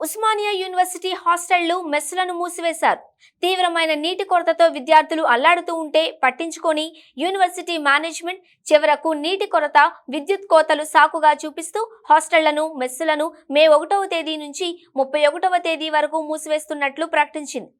Osmania university హాస్టళ్లు మెస్సులను మూసివేశారు. తీవ్రమైన నీటి కొరతతో విద్యార్థులు అల్లాడుతూ ఉంటే పట్టించుకొని యూనివర్సిటీ మేనేజ్మెంట్ చివరకు నీటి కొరత, విద్యుత్ కోతలు సాకుగా చూపిస్తూ హాస్టళ్లను, మెస్సులను మే 1వ తేదీ నుంచి 31వ తేదీ వరకు మూసివేస్తున్నట్లు ప్రకటించింది.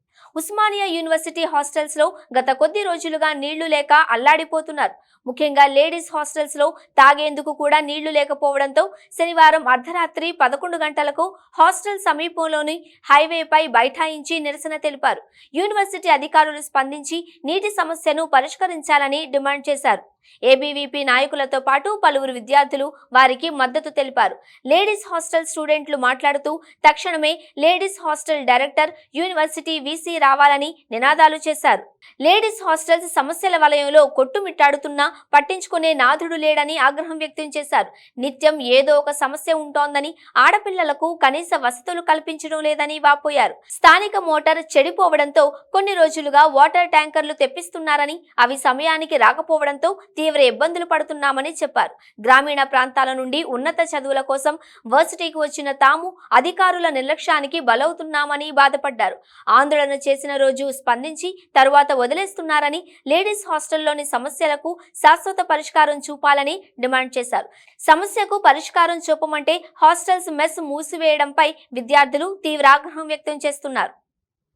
ఉస్మానియా యూనివర్సిటీ హాస్టల్స్ లో గత కొద్ది రోజులుగా నీళ్లు లేక అల్లాడిపోతున్నారు. ముఖ్యంగా లేడీస్ హాస్టల్స్ లో తాగేందుకు కూడా నీళ్లు లేకపోవడంతో శనివారం అర్ధరాత్రి 11 గంటలకు హాస్టల్ సమీపంలోని హైవేపై బైఠాయించి నిరసన తెలిపారు. యూనివర్సిటీ అధికారులు స్పందించి నీటి సమస్యను పరిష్కరించాలని డిమాండ్ చేశారు. ఏబీవీపీ నాయకులతో పాటు పలువురు విద్యార్థులు వారికి మద్దతు తెలిపారు. లేడీస్ హాస్టల్ స్టూడెంట్లు మాట్లాడుతూ తక్షణమే ladies hostel director, university VC రావాలని నినాదాలు చేశారు. లేడీస్ హాస్టల్స్ సమస్యల వలయంలో కొట్టుమిట్టాడుతున్నా పట్టించుకునే నాథుడు లేడని ఆగ్రహం వ్యక్తం చేశారు. నిత్యం ఏదో ఒక సమస్య ఉంటోందని, ఆడపిల్లలకు కనీస వసతులు కల్పించడం లేదని వాపోయారు. స్థానిక మోటార్ చెడిపోవడంతో కొన్ని రోజులుగా వాటర్ ట్యాంకర్లు తెప్పిస్తున్నారని, అవి సమయానికి రాకపోవడంతో తీవ్ర ఇబ్బందులు పడుతున్నామని చెప్పారు. గ్రామీణ ప్రాంతాల నుండి ఉన్నత చదువుల కోసం వర్సిటీకి వచ్చిన తాము అధికారుల నిర్లక్ష్యానికి బలవుతున్నామని బాధపడ్డారు. ఆందోళన చేసిన రోజు స్పందించి తరువాత వదిలేస్తున్నారని, లేడీస్ హాస్టల్లోని సమస్యలకు శాశ్వత పరిష్కారం చూపాలని డిమాండ్ చేశారు. సమస్యకు పరిష్కారం చూపమంటే హాస్టల్స్ మెస్ మూసివేయడంపై విద్యార్థులు తీవ్ర ఆగ్రహం వ్యక్తం చేస్తున్నారు.